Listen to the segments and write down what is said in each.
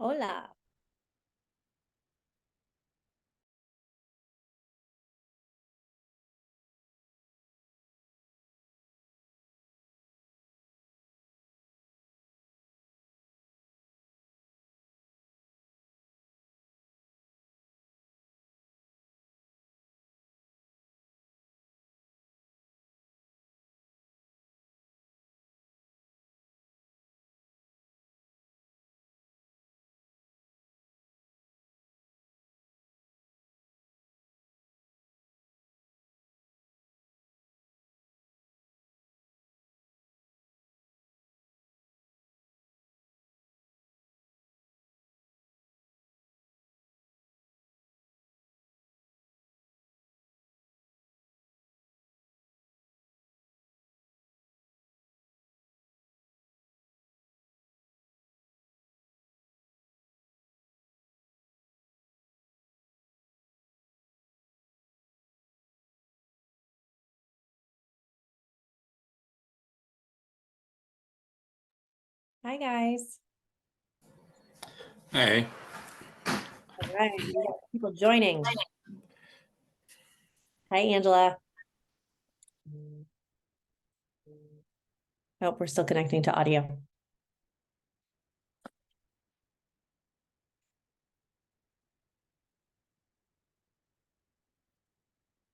Hola. Hi, guys. Hey. All right, we got people joining. Hi, Angela. Oh, we're still connecting to audio.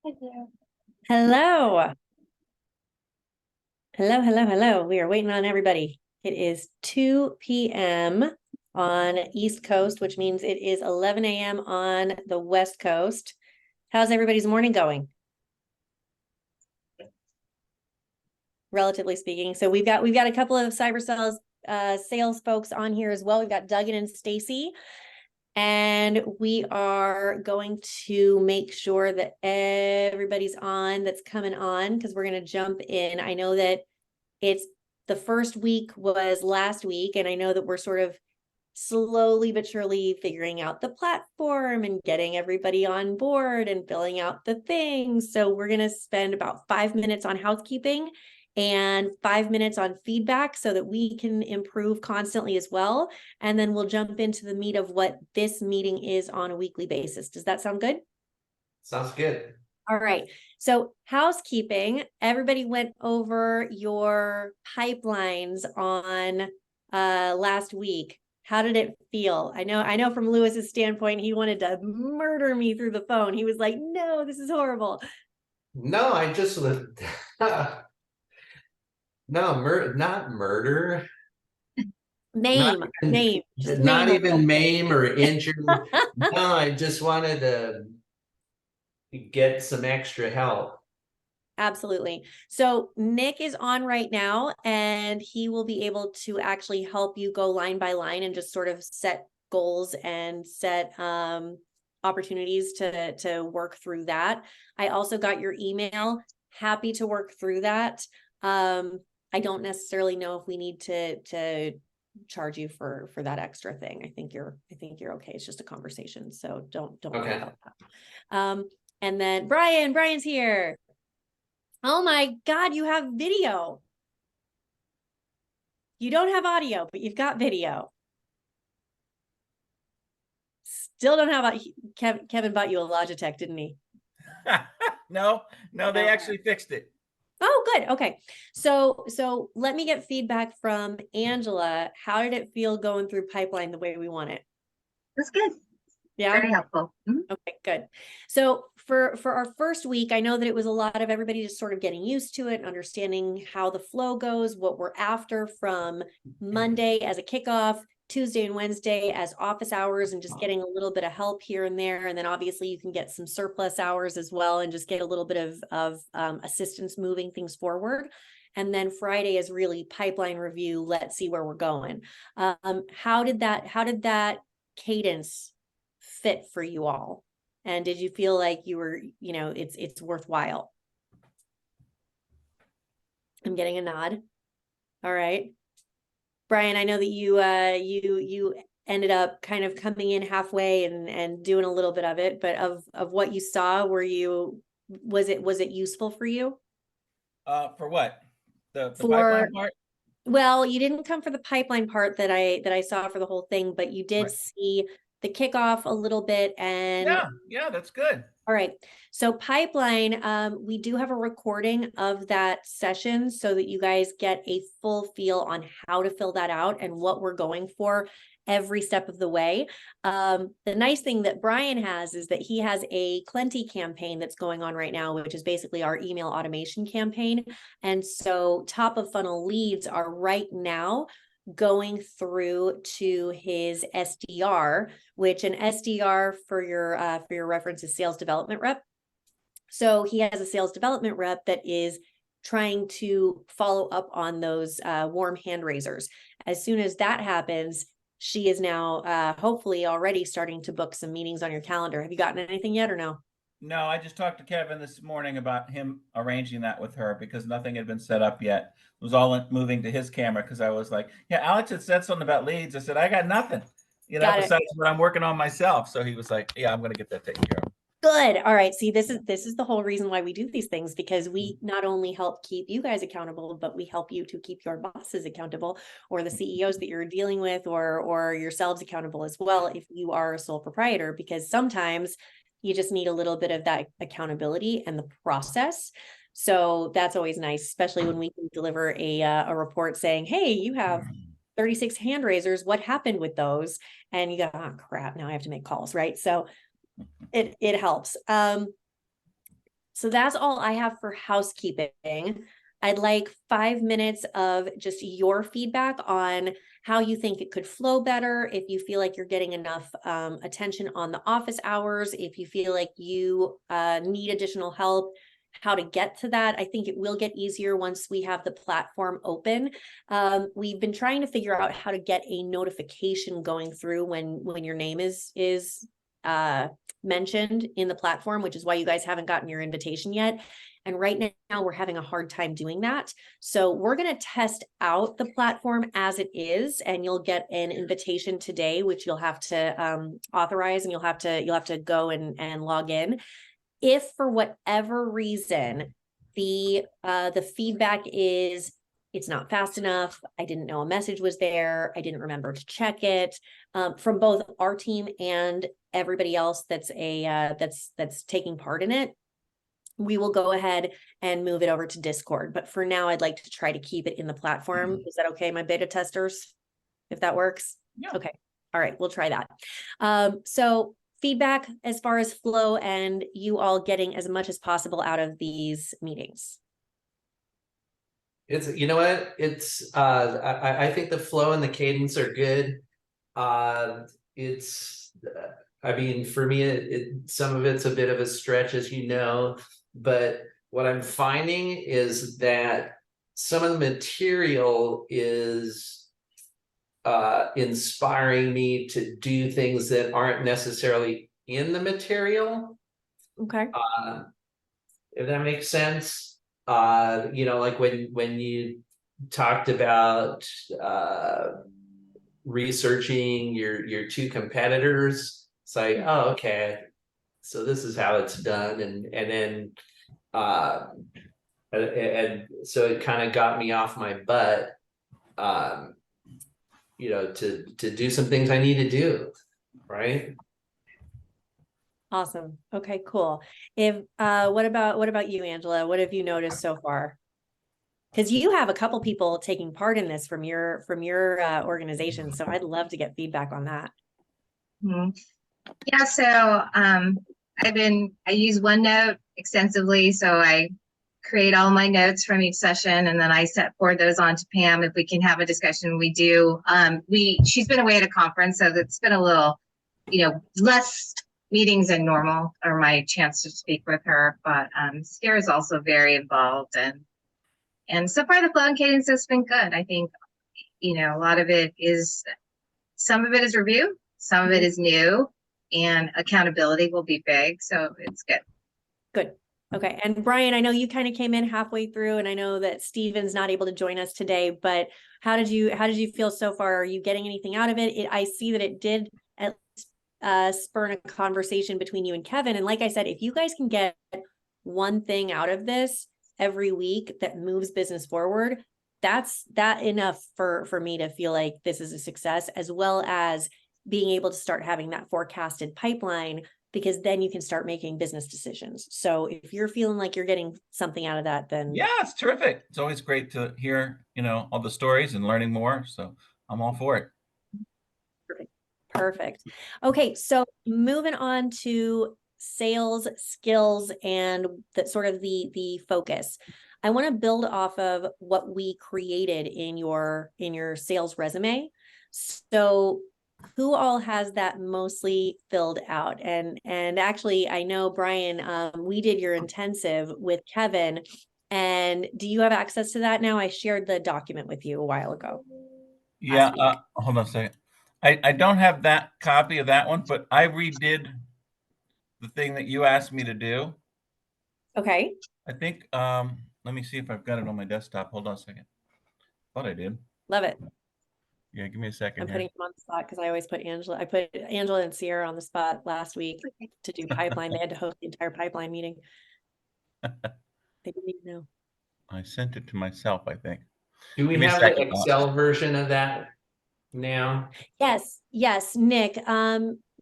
Hello. Hello. Hello, hello, hello. We are waiting on everybody. It is 2 p.m. on East Coast, which means it is 11 a.m. on the West Coast. How's everybody's morning going? Relatively speaking. So we've got a couple of CyberSells sales folks on here as well. We've got Duggan and Stacy. And we are going to make sure that everybody's on that's coming on, because we're going to jump in. I know that it's the first week was last week, and I know that we're sort of slowly but surely figuring out the platform and getting everybody on board and filling out the things. So we're going to spend about 5 minutes on housekeeping and 5 minutes on feedback so that we can improve constantly as well. And then we'll jump into the meat of what this meeting is on a weekly basis. Does that sound good? Sounds good. All right. So housekeeping, everybody went over your pipelines on last week. How did it feel? I know from Lewis's standpoint, he wanted to murder me through the phone. He was like, no, this is horrible. No, I just no, not murder. Name. Just Not name even maim or injure. No, I just wanted to get some extra help. Absolutely. So Nick is on right now, and he will be able to actually help you go line by line and just sort of set goals and set opportunities to work through that. I also got your email. Happy to work through that. I don't necessarily know if we need to charge you for that extra thing. I think you're okay. It's just a conversation, so don't worry about that. And then Brian's here. Oh my God, you have video. You don't have audio, but you've got video. Still don't have Kevin bought you a Logitech, didn't he? No, they actually fixed it. Oh, good. Okay. So let me get feedback from Angela. How did it feel going through pipeline the way we want it? That's good. Yeah. Very helpful. Mm-hmm. Okay, good. So for our first week, I know that it was a lot of everybody just sort of getting used to it, understanding how the flow goes, what we're after from Monday as a kickoff, Tuesday and Wednesday as office hours, and just getting a little bit of help here and there. And then obviously you can get some surplus hours as well and just get a little bit of assistance moving things forward. And then Friday is really pipeline review. Let's see where we're going. How did that cadence fit for you all? And did you feel like you were, it's worthwhile? I'm getting a nod. All right. Brian, I know that you ended up kind of coming in halfway and doing a little bit of it, but of what you saw, was it useful for you? For what? The pipeline part? Well, you didn't come for the pipeline part that I saw for the whole thing, but you did Right. see the kickoff a little bit. And Yeah, that's good. all right, so pipeline, we do have a recording of that session so that you guys get a full feel on how to fill that out and what we're going for every step of the way. The nice thing that Brian has is that he has a Plenty campaign that's going on right now, which is basically our email automation campaign. And so top of funnel leads are right now going through to his SDR, which an SDR for your reference is sales development rep. So he has a sales development rep that is trying to follow up on those warm hand raisers. As soon as that happens, she is now hopefully already starting to book some meetings on your calendar. Have you gotten anything yet or no? No, I just talked to Kevin this morning about him arranging that with her because nothing had been set up yet. It was all moving to his camera because I was like, yeah, Alex had said something about leads. I said, I got nothing, Got it. besides what I'm working on myself. So he was like, yeah, I'm going to get that taken care of. Good. All right. See, this is the whole reason why we do these things, because we not only help keep you guys accountable, but we help you to keep your bosses accountable, or the CEOs that you're dealing with, or yourselves accountable as well if you are a sole proprietor, because sometimes you just need a little bit of that accountability and the process. So that's always nice, especially when we can deliver a report saying, hey, you have 36 hand raisers. What happened with those? And you go, oh crap, now I have to make calls, right? So it helps. So that's all I have for housekeeping. I'd like 5 minutes of just your feedback on how you think it could flow better, if you feel like you're getting enough attention on the office hours, if you feel like you need additional help, how to get to that. I think it will get easier once we have the platform open. We've been trying to figure out how to get a notification going through when your name is mentioned in the platform, which is why you guys haven't gotten your invitation yet. And right now we're having a hard time doing that. So we're going to test out the platform as it is, and you'll get an invitation today, which you'll have to authorize, and you'll have to go and log in. If for whatever reason the feedback is it's not fast enough, I didn't know a message was there, I didn't remember to check it, from both our team and everybody else that's taking part in it, we will go ahead and move it over to Discord. But for now, I'd like to try to keep it in the platform. Is that okay, my beta testers? If that works? Yeah. Okay. All right, we'll try that. So feedback as far as flow and you all getting as much as possible out of these meetings. It's, you know what, it's I think the flow and the cadence are good. It's I mean, for me, some of it's a bit of a stretch, as you know, but what I'm finding is that some of the material is inspiring me to do things that aren't necessarily in the material. Okay. If that makes sense. You know, like when you talked about researching your two competitors, it's like, oh, okay, so this is how it's done, and then and so it kind of got me off my butt, you know, to do some things I need to do, right? Awesome. Okay, cool. If what about you, Angela? What have you noticed so far? Because you have a couple people taking part in this from your organization, so I'd love to get feedback on that. Yeah, so I use OneNote extensively, so I create all my notes from each session, and then I forward those on to Pam if we can have a discussion. We do. She's been away at a conference, so it's been a little, less meetings than normal, or my chance to speak with her. But Scare is also very involved, and so far the flow and cadence has been good. I think, a lot of it is, some of it is review, some of it is new, and accountability will be big. So it's good. Good. Okay. And Brian, I know you kind of came in halfway through, and I know that Steven's not able to join us today, but how did you feel so far? Are you getting anything out of it? I see that it did at least spur a conversation between you and Kevin. And like I said, if you guys can get one thing out of this every week that moves business forward, that's enough for me to feel like this is a success, as well as being able to start having that forecasted pipeline, because then you can start making business decisions. So if you're feeling like you're getting something out of that, then Yeah, it's terrific. It's always great to hear, all the stories and learning more. So I'm all for it. perfect. Okay, so moving on to sales skills and that sort of the focus. I want to build off of what we created in your sales resume. So who all has that mostly filled out? And actually, I know, Brian, we did your intensive with Kevin. And do you have access to that now? I shared the document with you a while ago. Yeah, week. hold on a second. I don't have that copy of that one, but I redid the thing that you asked me to do. Okay. I think, let me see if I've got it on my desktop. Hold on a second. Thought I did. Love it. Yeah, give me a second I'm here. putting him on the spot because I always put Angela. I put Angela and Sierra on the spot last week to do pipeline. They had to host the entire pipeline meeting. They didn't even know. I sent it to myself, I think. Do we Give me a have the second. Excel version of that now? Yes, Nick.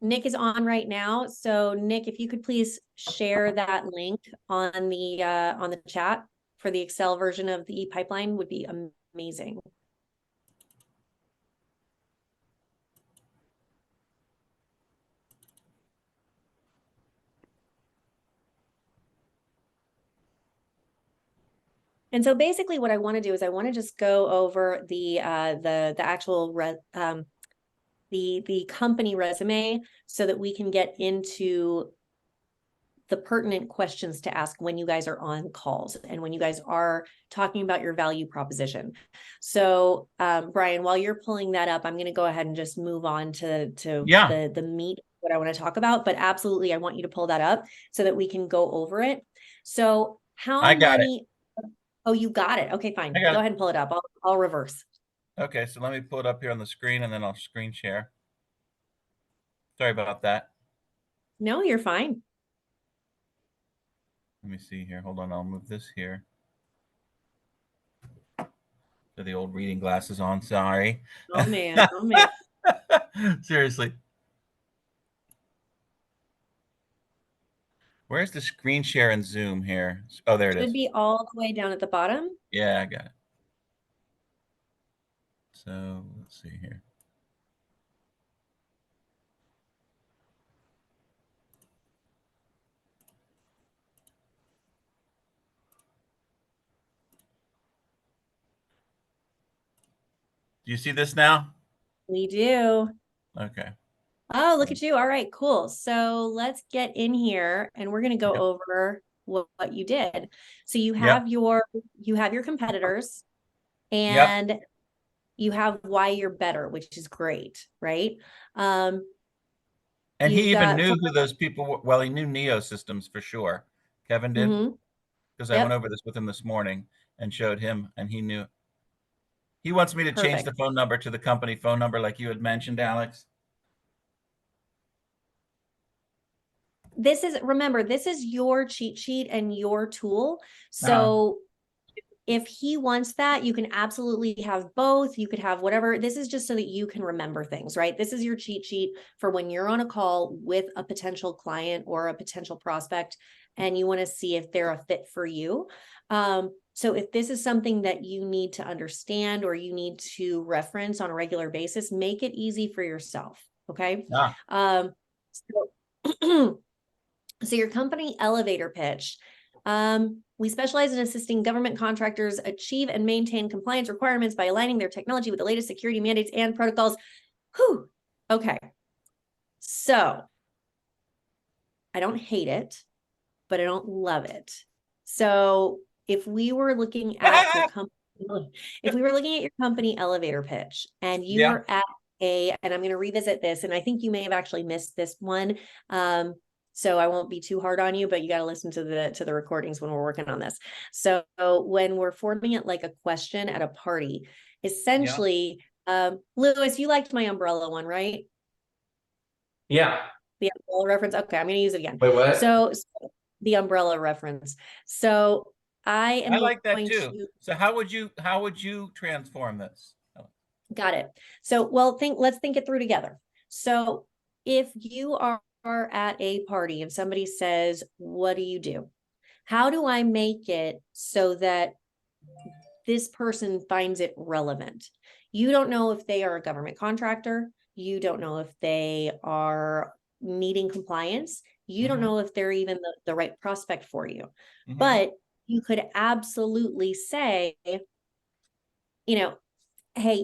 Nick is on right now. So Nick, if you could please share that link on the chat for the Excel version of the pipeline, would be amazing. And so basically what I want to do is I want to just go over the actual the company resume so that we can get into the pertinent questions to ask when you guys are on calls and when you guys are talking about your value proposition. So Brian, while you're pulling that up, I'm going to go ahead and just move on to the meat of what I want to talk about. But absolutely, I want you to pull that up so that we can go over it. So I got it. Oh, you got it. Okay, fine. Go ahead and pull it up. I'll reverse. Okay, so let me pull it up here on the screen and then I'll screen share. Sorry about that. No, you're fine. Let me see here. Hold on, I'll move this here. So the old reading glasses on, sorry. Oh man, oh man. Seriously. Where's the screen share and Zoom here? Oh, there it is. Should be all the way down at the bottom. Yeah, I got it. So let's see here. Do you see this now? We do. Okay. Oh, look at you. All right, cool. So let's get in here and we're going to go over what you did. So you have your competitors and you have why you're better, which is great, right? And he even knew who those people were. Well, he knew Neo Systems for sure. Kevin did. Because I went over this with him this morning and showed him, and he knew. He wants me to change the phone number to the company phone number like you had mentioned, Alex. Remember, this is your cheat sheet and your tool. So if he wants that, you can absolutely have both. You could have whatever. This is just so that you can remember things, right? This is your cheat sheet for when you're on a call with a potential client or a potential prospect and you want to see if they're a fit for you. So if this is something that you need to understand or you need to reference on a regular basis, make it easy for yourself. Okay. So your company elevator pitch. We specialize in assisting government contractors achieve and maintain compliance requirements by aligning their technology with the latest security mandates and protocols. Whew. Okay. So I don't hate it, but I don't love it. So if we were looking at your company elevator pitch and you were at and I'm going to revisit this, and I think you may have actually missed this one. So I won't be too hard on you, but you got to listen to the recordings when we're working on this. So when we're forming it like a question at a party, essentially, Lewis, you liked my umbrella one, right? Yeah. The umbrella reference. Okay, I'm going to use it again. Wait, what? So the umbrella reference. So I am like that going too. to. So how would you transform this? Got it. So, well, let's think it through together. So if you are at a party and somebody says, what do you do? How do I make it so that this person finds it relevant? You don't know if they are a government contractor. You don't know if they are needing compliance. You don't know if they're even the right prospect for you. But you could absolutely say, you know, hey,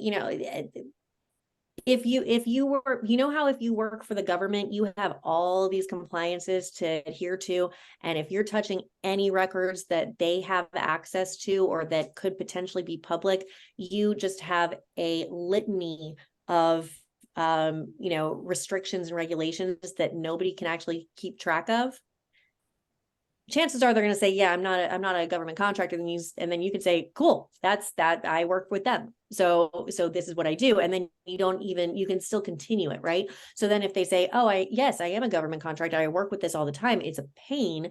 if you were, how if you work for the government, you have all these compliances to adhere to, and if you're touching any records that they have access to or that could potentially be public, you just have a litany of restrictions and regulations that nobody can actually keep track of. Chances are they're going to say, yeah, I'm not a government contractor. And then you can say, cool, that's that. I work with them. So this is what I do. And then you can still continue it. Right. So then if they say, oh, yes, I am a government contractor. I work with this all the time. It's a pain.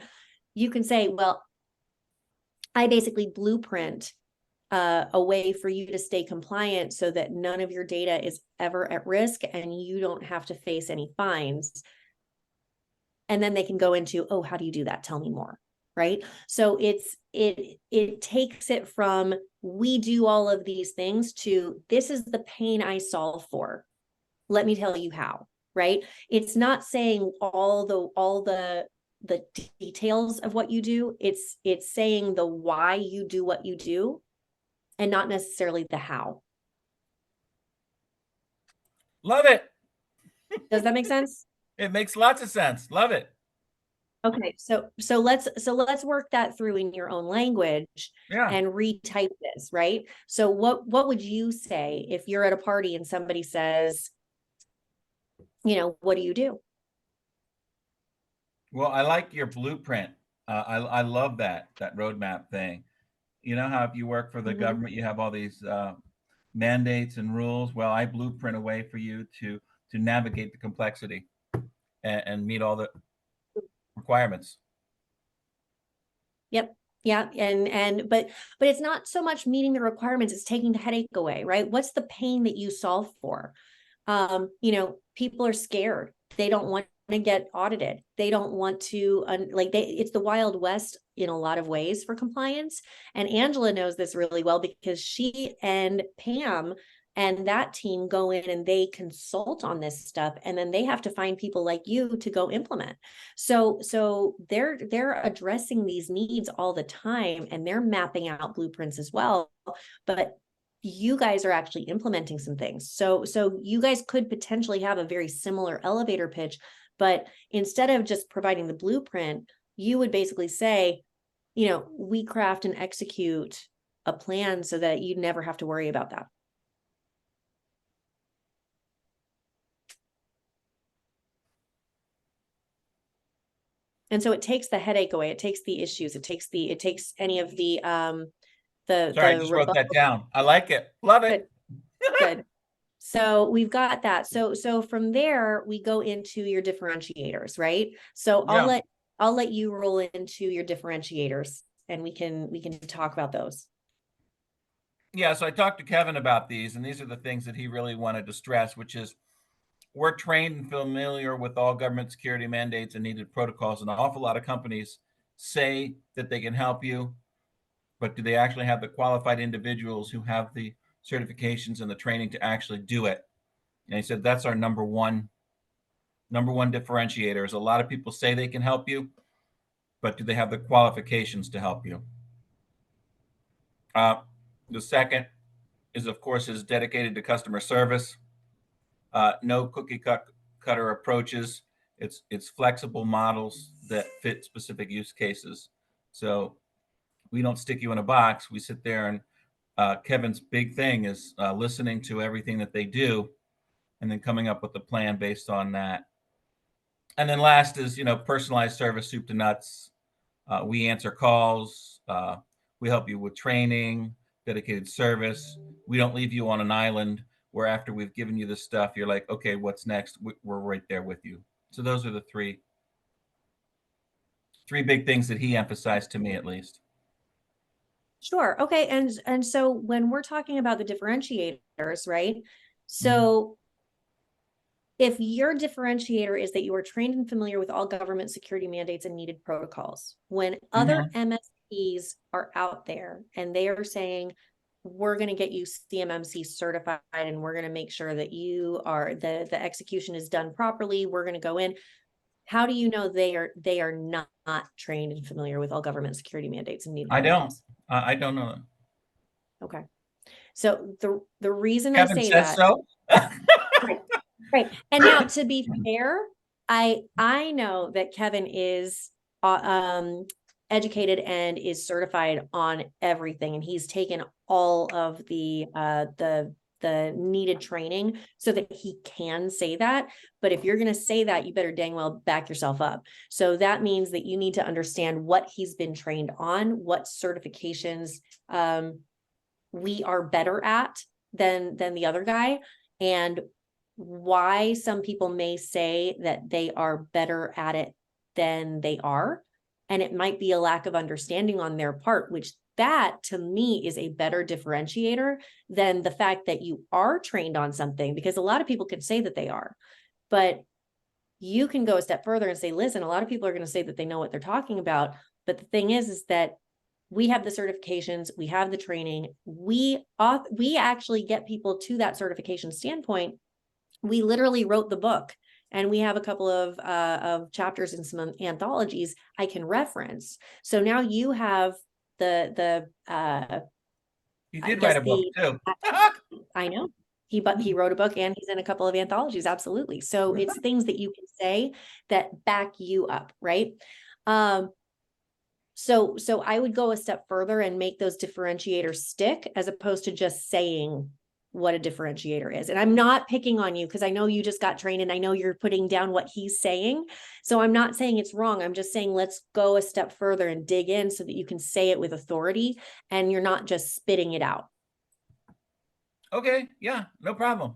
You can say, well, I basically blueprint a way for you to stay compliant so that none of your data is ever at risk and you don't have to face any fines. And then they can go into, oh, how do you do that? Tell me more. Right. So it takes it from, we do all of these things, to, this is the pain I solve for. Let me tell you how. Right. It's not saying all the details of what you do. It's saying the why you do what you do, and not necessarily the how. Love it. Does that make sense? It makes lots of sense. Love it. Okay, so let's work that through in your own language and retype this, right? So what would you say if you're at a party and somebody says, what do you do? Well, I like your blueprint. I love that roadmap thing. You know how if you work for the government, you have all these mandates and rules. Well, I blueprint a way for you to navigate the complexity and meet all the requirements. Yep. Yeah. But it's not so much meeting the requirements, it's taking the headache away, right? What's the pain that you solve for? People are scared. They don't want to get audited. They don't want to, it's the Wild West in a lot of ways for compliance. And Angela knows this really well because she and Pam and that team go in and they consult on this stuff, and then they have to find people like you to go implement. So they're addressing these needs all the time, and they're mapping out blueprints as well. But you guys are actually implementing some things. So you guys could potentially have a very similar elevator pitch, but instead of just providing the blueprint, you would basically say, we craft and execute a plan so that you never have to worry about that. And so it takes the headache away. It takes the issues. It takes any of the Sorry, I just wrote that down. I like it. Love it. Good. So we've got that. So from there we go into your differentiators, right? So I'll let you roll into your differentiators, and we can talk about those. Yeah, so I talked to Kevin about these, and these are the things that he really wanted to stress, which is, we're trained and familiar with all government security mandates and needed protocols. And an awful lot of companies say that they can help you, but do they actually have the qualified individuals who have the certifications and the training to actually do it? And he said that's our number one differentiator. Is a lot of people say they can help you, but do they have the qualifications to help you? The second is, of course, is dedicated to customer service. No cookie cutter approaches. It's flexible models that fit specific use cases. So we don't stick you in a box. We sit there, and Kevin's big thing is listening to everything that they do and then coming up with a plan based on that. And then last is, personalized service, soup to nuts. We answer calls. We help you with training, dedicated service. We don't leave you on an island where after we've given you this stuff, you're like, okay, what's next? We're right there with you. So those are the three big things that he emphasized to me, at least. Sure. Okay. And so when we're talking about the differentiators, right? So if your differentiator is that you are trained and familiar with all government security mandates and needed protocols, when other MSPs are out there and they are saying, we're going to get you CMMC certified and we're going to make sure that you are the execution is done properly, we're going to go in. How do you know they are not trained and familiar with all government security mandates and needed protocols? I don't know. Okay. So the reason Kevin I say says that, so. right. And now, to be fair, I know that Kevin is educated and is certified on everything, and he's taken all of the needed training so that he can say that. But if you're going to say that, you better dang well back yourself up. So that means that you need to understand what he's been trained on, what certifications we are better at than the other guy, and why some people may say that they are better at it than they are. And it might be a lack of understanding on their part, which that to me is a better differentiator than the fact that you are trained on something, because a lot of people can say that they are, but you can go a step further and say, listen, a lot of people are going to say that they know what they're talking about. But the thing is that we have the certifications, we have the training, we actually get people to that certification standpoint. We literally wrote the book, and we have a couple of chapters in some anthologies I can reference. So now you have the You did write a book too. I know. He wrote a book and he's in a couple of anthologies. Absolutely. So it's things that you can say that back you up, right? So I would go a step further and make those differentiators stick, as opposed to just saying what a differentiator is. And I'm not picking on you, because I know you just got trained and I know you're putting down what he's saying. So I'm not saying it's wrong. I'm just saying, let's go a step further and dig in so that you can say it with authority and you're not just spitting it out. Okay. Yeah, no problem.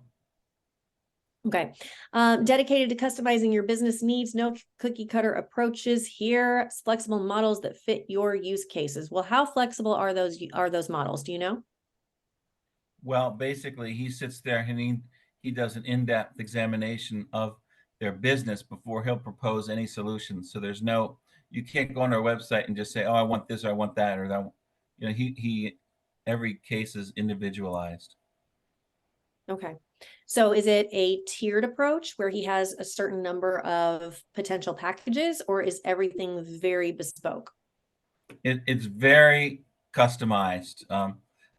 Okay. Dedicated to customizing your business needs, no cookie cutter approaches here, flexible models that fit your use cases. Well, how flexible are those models? Do you know? Well, basically, he sits there and he does an in-depth examination of their business before he'll propose any solution. So you can't go on our website and just say, oh, I want this, or I want that, or that. You know, every case is individualized. Okay. So is it a tiered approach where he has a certain number of potential packages, or is everything very bespoke? It's very customized.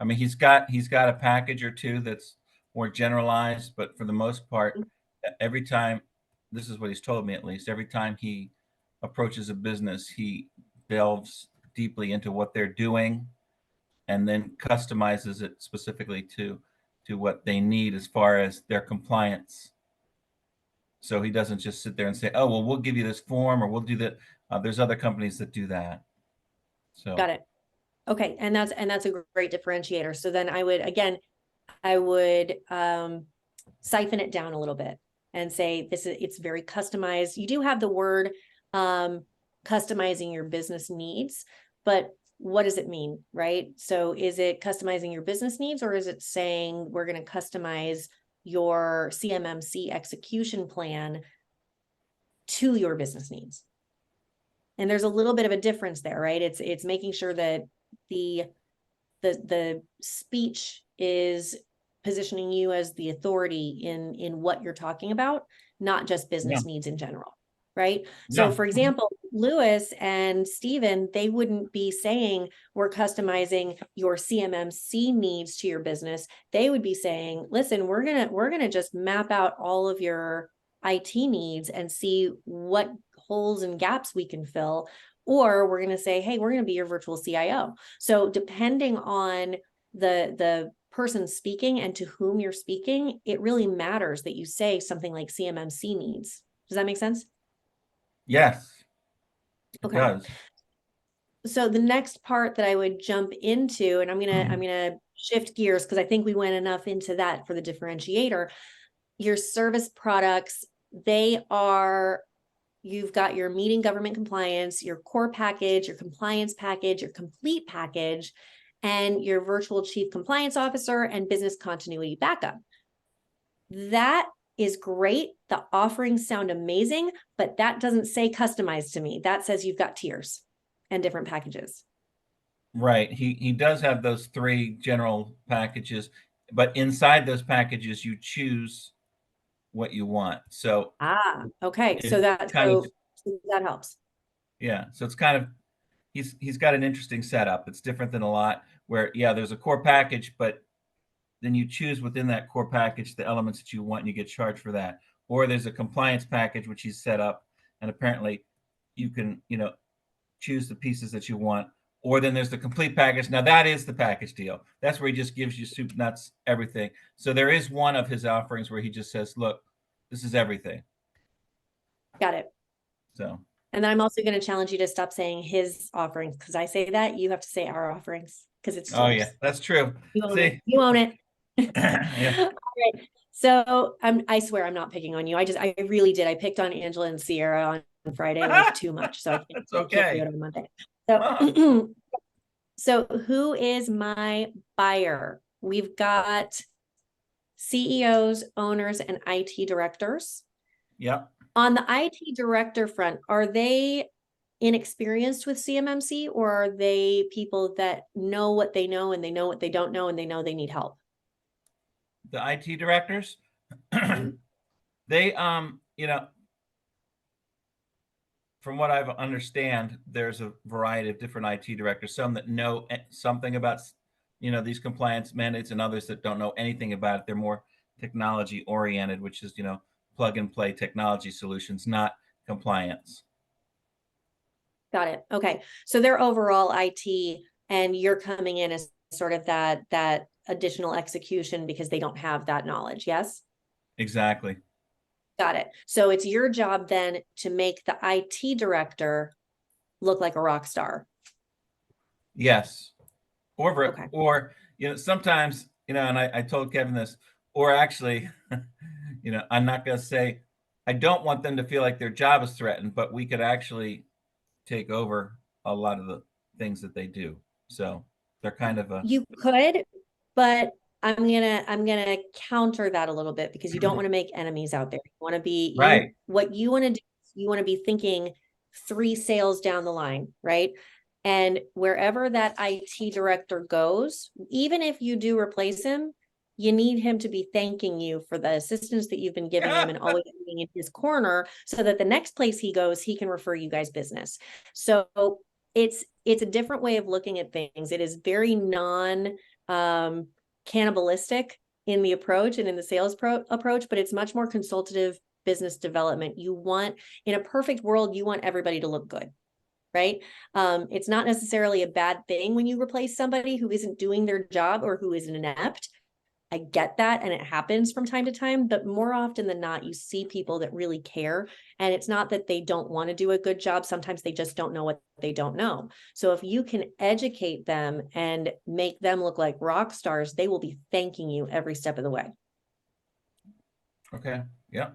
I mean, he's got a package or two that's more generalized, but for the most part, every time, this is what he's told me at least, every time he approaches a business, he delves deeply into what they're doing and then customizes it specifically to what they need as far as their compliance. So he doesn't just sit there and say, oh, well, we'll give you this form, or we'll do that. There's other companies that do that. So Got it. Okay. And that's a great differentiator. So then I would siphon it down a little bit and say, it's very customized. You do have the word customizing your business needs, but what does it mean, right? So is it customizing your business needs, or is it saying we're going to customize your CMMC execution plan to your business needs? And there's a little bit of a difference there, right? It's making sure that the speech is positioning you as the authority in what you're talking about, not just business needs in general, right? So for example, Lewis and Steven, they wouldn't be saying we're customizing your CMMC needs to your business. They would be saying, listen, we're gonna just map out all of your IT needs and see what holes and gaps we can fill. Or we're going to say, hey, we're going to be your virtual CIO. So depending on the person speaking and to whom you're speaking, it really matters that you say something like CMMC needs. Does that make sense? yes, it does. So the next part that I would jump into, and I'm gonna shift gears because I think we went enough into that for the differentiator. Your service products, you've got your meeting government compliance, your core package, your compliance package, your complete package, and your virtual chief compliance officer and business continuity backup. That is great. The offerings sound amazing, but that doesn't say customized to me. That says you've got tiers and different packages. Right. He does have those 3 general packages, but inside those packages, you choose what you want. So okay. So that helps. Yeah. So it's kind of, he's got an interesting setup. It's different than a lot where, yeah, there's a core package, but then you choose within that core package the elements that you want and you get charged for that. Or there's a compliance package, which he's set up, and apparently you can, choose the pieces that you want. Or then there's the complete package. Now that is the package deal. That's where he just gives you soup, nuts, everything. So there is one of his offerings where he just says, look, this is everything. Got it. So. And then I'm also going to challenge you to stop saying his offerings, because I say that, you have to say our offerings, because it's yours. Oh yeah, that's true. You own it. You own it. Yeah. All right. So I swear I'm not picking on you. I really did. I picked on Angela and Sierra on Friday, like too much. So That's I can't do it on Monday. So, so who is my buyer? We've got CEOs, owners, and IT directors. Yep. On the IT director front, are they inexperienced with CMMC, or are they people that know what they know and they know what they don't know and they know they need help? The IT directors, they, from what I understand, there's a variety of different IT directors, some that know something about, these compliance mandates, and others that don't know anything about it. They're more technology oriented, which is, plug and play technology solutions, not compliance. Got it. Okay. So they're overall IT, and you're coming in as sort of that additional execution because they don't have that knowledge. Yes? Exactly. Got it. So it's your job then to make the IT director look like a rock star. Yes. Or, Okay. or, sometimes, and I told Kevin this, or actually, I'm not going to say, I don't want them to feel like their job is threatened, but we could actually take over a lot of the things that they do. So they're kind of you could, but I'm gonna counter that a little bit, because you don't want to make enemies out there. You want to be right. What you want to do is you want to be thinking 3 sales down the line, right? And wherever that IT director goes, even if you do replace him, you need him to be thanking you for the assistance that you've been giving him and always being in his corner, so that the next place he goes, he can refer you guys business. So it's a different way of looking at things. It is very cannibalistic in the approach and in the sales approach, but it's much more consultative business development. In a perfect world, you want everybody to look good, right? It's not necessarily a bad thing when you replace somebody who isn't doing their job or who is inept. I get that, and it happens from time to time, but more often than not, you see people that really care, and it's not that they don't want to do a good job. Sometimes they just don't know what they don't know. So if you can educate them and make them look like rock stars, they will be thanking you every step of the way. Okay. Yeah.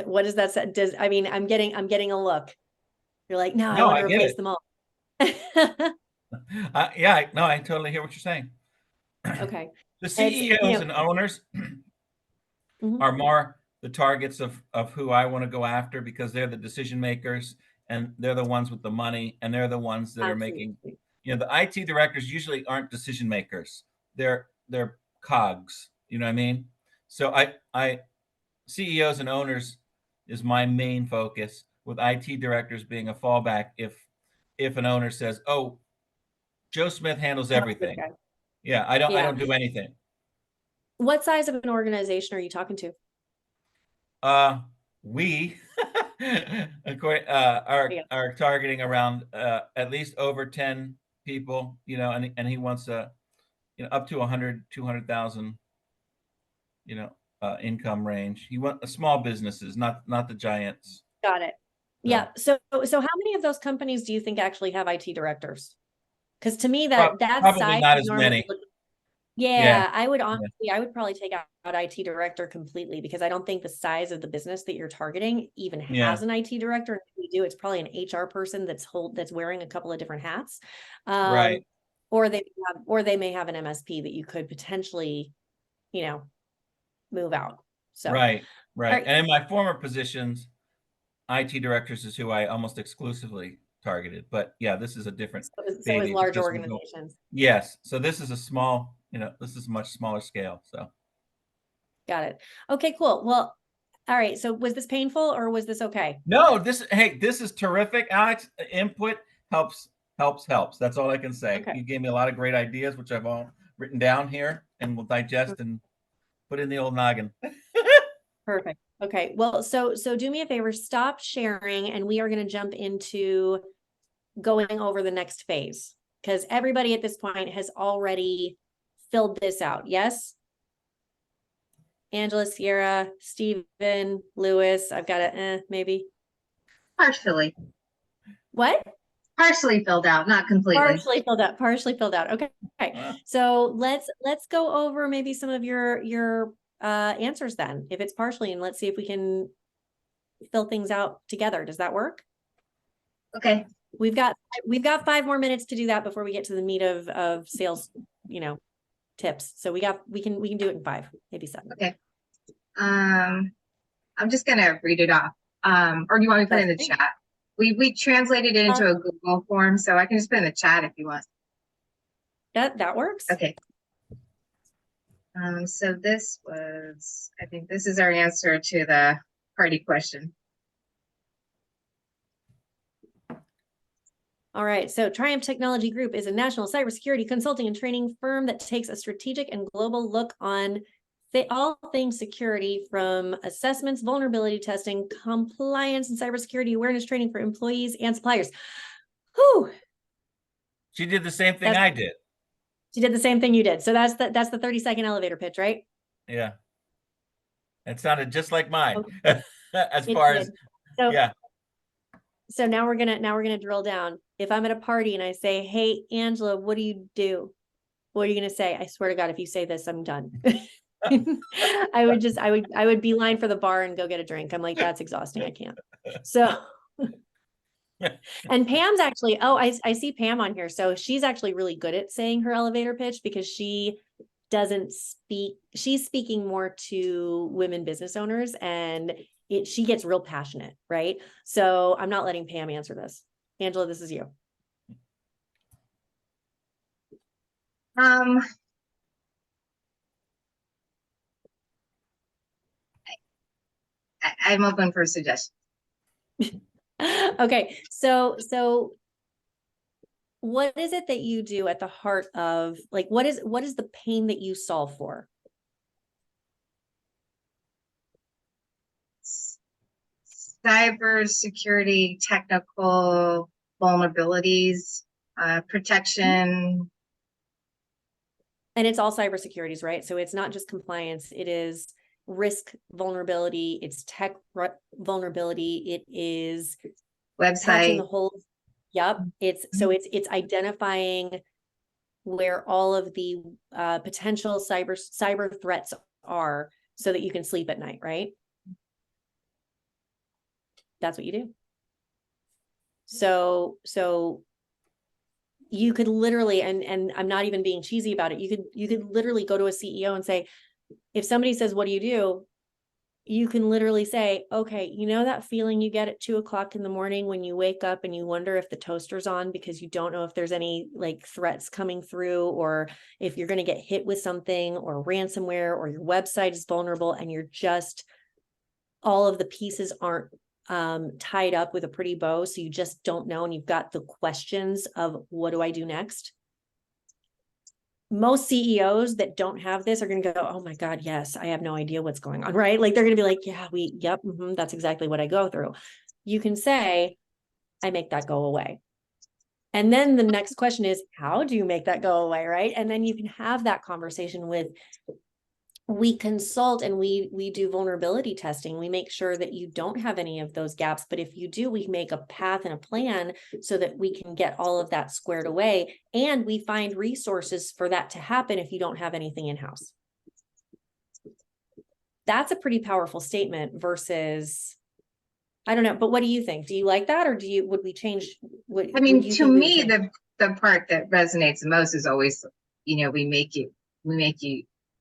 What does that say? I'm getting a look. You're like, no, I No, want I to get replace it. them all. Yeah, no, I totally hear what you're saying. Okay. The CEOs and owners are more the targets of who I want to go after, because they're the decision makers, and they're the ones with the money, and they're the ones that Absolutely. are making, the IT directors usually aren't decision makers. They're cogs, you know what I mean? So I CEOs and owners is my main focus, with IT directors being a fallback if an owner says, "Oh, Joe Smith handles everything." Okay. Yeah, I don't do anything. What size of an organization are you talking to? We are targeting around at least over 10 people, and he wants up to 200,000, income range. He wants small businesses, not the giants. Got it. Yeah. So how many of those companies do you think actually have IT directors? Because to me, that probably size not as many. Yeah, I would probably take out IT director completely, because I don't think the size of the business that you're targeting even has an IT director. If we do, it's probably an HR person that's wearing a couple of different hats. Right. Or they may have an MSP that you could potentially, you know, move out. So Right. right. And in my former positions, IT directors is who I almost exclusively targeted. But yeah, this is a different So is baby large because organizations. yes. So this is a small, this is a much smaller scale. So Got it. Okay, cool. Well, all right. So was this painful or was this okay? no, this is terrific, Alex. Input helps. That's all I can say. Okay. You gave me a lot of great ideas, which I've all written down here and will digest and put in the old noggin. Perfect. Okay. Well, so do me a favor, stop sharing, and we are going to jump into going over the next phase, because everybody at this point has already filled this out. Yes? Angela, Sierra, Stephen, Lewis. I've got a maybe. Partially. What? Partially filled out, not completely. Partially filled out. Partially filled out. Okay. So let's go over maybe some of your answers then, if it's partially, and let's see if we can fill things out together. Does that work? Okay. We've got 5 more minutes to do that before we get to the meat of sales, tips. So we can do it in 5, maybe 7. Okay. I'm just gonna read it off. Or do you want me to put it in the chat? We translated it into a Google form, so I can just put it in the chat if you want. That works. Okay. So I think this is our answer to the party question. All right. So Triumph Technology Group is a national cybersecurity consulting and training firm that takes a strategic and global look on all things security, from assessments, vulnerability testing, compliance, and cybersecurity awareness training for employees and suppliers. Whew. She did the same thing I did. She did the same thing you did. So that's the 30-second elevator pitch, right? Yeah. It sounded just like mine. Okay. Yeah. So now we're gonna drill down. If I'm at a party and I say, "Hey, Angela, what do you do?" What are you gonna say? I swear to God, if you say this, I'm done. I would beeline for the bar and go get a drink. I'm like, that's exhausting. I can't. So, and Pam's actually, I see Pam on here. So she's actually really good at saying her elevator pitch, because she doesn't speak. She's speaking more to women business owners, and she gets real passionate, right? So I'm not letting Pam answer this. Angela, this is you. I'm open for suggestions. Okay, so what is it that you do at the heart of, like, what is the pain that you solve for? Cybersecurity, technical vulnerabilities, protection. And it's all cybersecurities, right? So it's not just compliance, it is risk vulnerability, it's tech vulnerability, it is patching the Website. holes. Yep. It's identifying where all of the potential cyber threats are, so that you can sleep at night, right? That's what you do. So you could literally, and I'm not even being cheesy about it, you could literally go to a CEO and say, if somebody says, "What do you do?" you can literally say, "Okay, that feeling you get at 2:00 in the morning when you wake up and you wonder if the toaster's on, because you don't know if there's any like threats coming through, or if you're going to get hit with something or ransomware, or your website is vulnerable, and you're just, all of the pieces aren't tied up with a pretty bow, so you just don't know, and you've got the questions of, what do I do next?" Most CEOs that don't have this are going to go, "Oh my God, yes, I have no idea what's going on," right? Like, they're going to be like, "Yeah, that's exactly what I go through." You can say, "I make that go away." And then the next question is, how do you make that go away, right? And then you can have that conversation with, we consult and we do vulnerability testing. We make sure that you don't have any of those gaps. But if you do, we make a path and a plan so that we can get all of that squared away. And we find resources for that to happen if you don't have anything in-house. That's a pretty powerful statement versus, I don't know, but what do you think? Do you like that? Or would we change? To me, the the part that resonates the most is always, we make you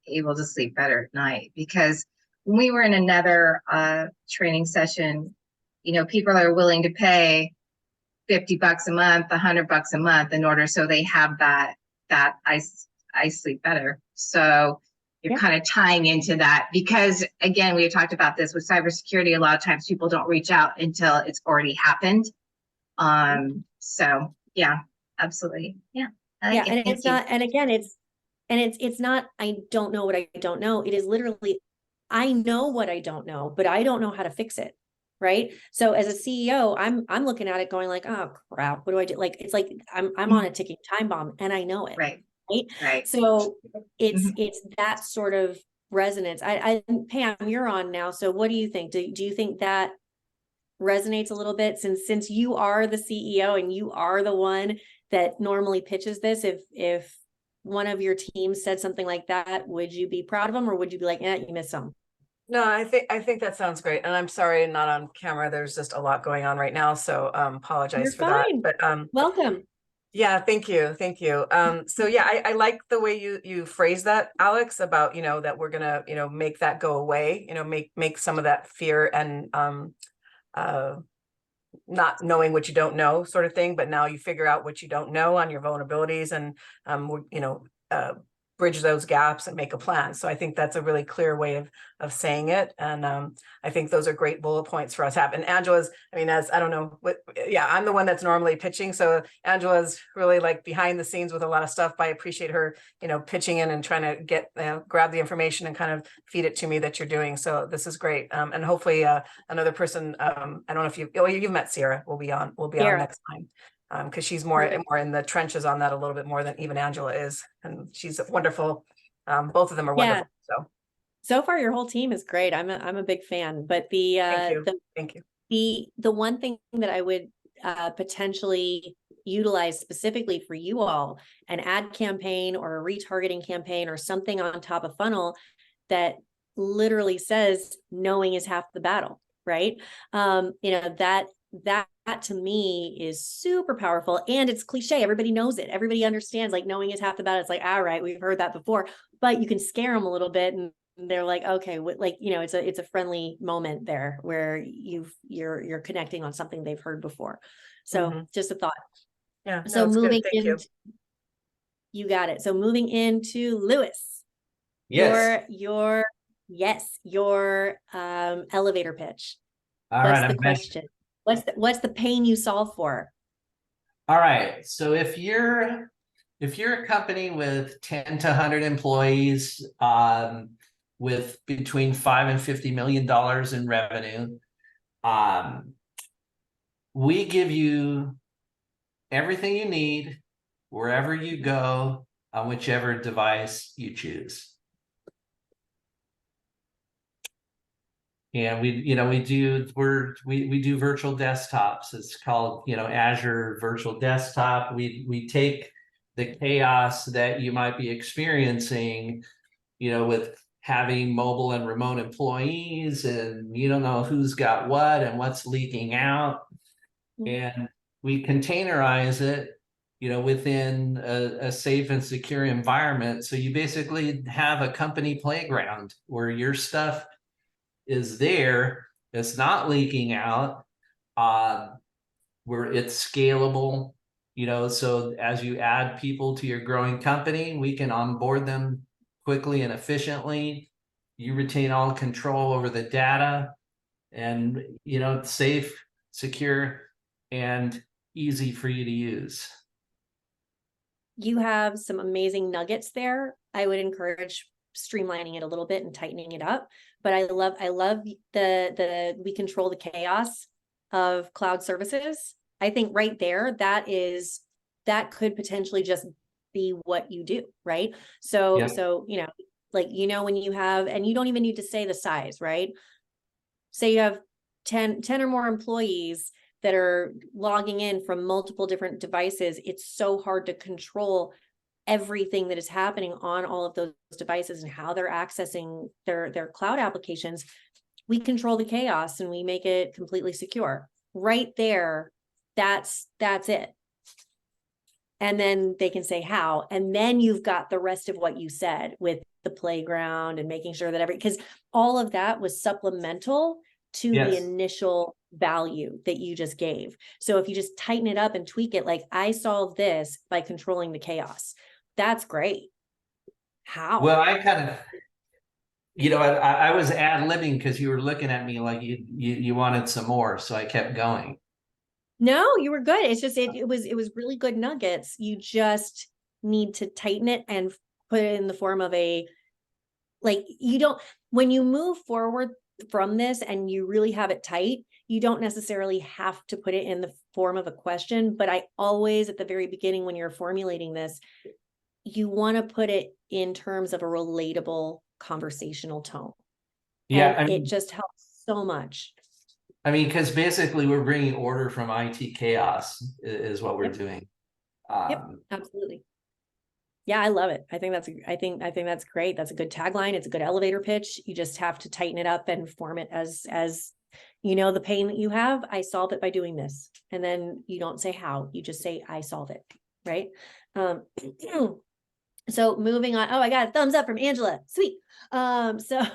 able to sleep better at night. Because when we were in another training session, people are willing to pay $50 a month, $100 a month in order so they have that I sleep better. So you're kind of tying into that, because again, we had talked about this with cybersecurity. A lot of times people don't reach out until it's already happened. So yeah, absolutely. Yeah. Yeah. And it's not, and again, it's not, I don't know what I don't know. It is literally, I know what I don't know, but I don't know how to fix it. Right. So as a CEO, I'm looking at it going like, oh crap, what do I do? Like, it's like, I'm on a ticking time bomb and I know it. Right. Right. So it's that sort of resonance. Pam, you're on now. So what do you think? Do you think that resonates a little bit, since you are the CEO and you are the one that normally pitches this? If one of your teams said something like that, would you be proud of them, or would you be like, you missed some? No, I think that sounds great. And I'm sorry, not on camera. There's just a lot going on right now. So apologize You're for fine. that. But welcome. yeah, thank you. Thank you. So yeah, I like the way you phrase that, Alex, about, that we're gonna, make that go away, make some of that fear and not knowing what you don't know sort of thing, but now you figure out what you don't know on your vulnerabilities and bridge those gaps and make a plan. So I think that's a really clear way of saying it. And I think those are great bullet points for us to have. And Angela's, as I don't know what, I'm the one that's normally pitching. So Angela's really like behind the scenes with a lot of stuff, but I appreciate her, pitching in and trying to get, grab the information and kind of feed it to me that you're doing. So this is great. And hopefully another person, I don't know if you've met Sierra, we'll be on next time. Because she's more in the trenches on that a little bit more than even Angela is, and she's wonderful. Both of them are wonderful. So far, your whole team is great. I'm a big fan. But thank you. The one thing that I would potentially utilize specifically for you all, an ad campaign or a retargeting campaign or something on top of funnel that literally says knowing is half the battle, right? That to me is super powerful, and it's cliche. Everybody knows it. Everybody understands, like, knowing is half the battle. It's like, all right, we've heard that before, but you can scare them a little bit and they're like, okay, it's a friendly moment there where you're connecting on something they've heard before. So just a thought. Yeah. So moving into, you got it. So moving into Lewis, Yes. your elevator pitch. All What's right, the question? What's the pain you solve for? All right. So if you're a company with 10 to 100 employees, with between $5 and $50 million in revenue, we give you everything you need wherever you go on whichever device you choose. And we do virtual desktops. It's called, Azure Virtual Desktop. We take the chaos that you might be experiencing, with having mobile and remote employees, and you don't know who's got what and what's leaking out. And we containerize it, within a safe and secure environment. So you basically have a company playground where your stuff is there, it's not leaking out, where it's scalable, so as you add people to your growing company, we can onboard them quickly and efficiently. You retain all control over the data, and it's safe, secure, and easy for you to use. You have some amazing nuggets there. I would encourage streamlining it a little bit and tightening it up. But I love the we control the chaos of cloud services. I think right there, that could potentially just be what you do, right? So when you have, and you don't even need to say the size, right? Say you have 10 or more employees that are logging in from multiple different devices. It's so hard to control everything that is happening on all of those devices and how they're accessing their cloud applications. We control the chaos and we make it completely secure. Right there, that's it. And then they can say how, and then you've got the rest of what you said with the playground and making sure that because all of that was supplemental to the initial value that you just gave. So if you just tighten it up and tweak it, like I solved this by controlling the chaos, that's great. How? Well, I kind of, I was ad-libbing because you were looking at me like you wanted some more, so I kept going. No, you were good. It's just it was really good nuggets. You just need to tighten it and put it in the form of when you move forward from this and you really have it tight, you don't necessarily have to put it in the form of a question. But I always, at the very beginning, when you're formulating this, you want to put it in terms of a relatable conversational tone. Yeah. And it just helps so much. I mean, because basically we're bringing order from IT chaos is what we're doing. Yep, absolutely. Yeah, I love it. I think that's great. That's a good tagline. It's a good elevator pitch. You just have to tighten it up and form it as the pain that you have. I solve it by doing this. And then you don't say how, you just say, I solve it. Right. So moving on. Oh, I got a thumbs up from Angela. Sweet. So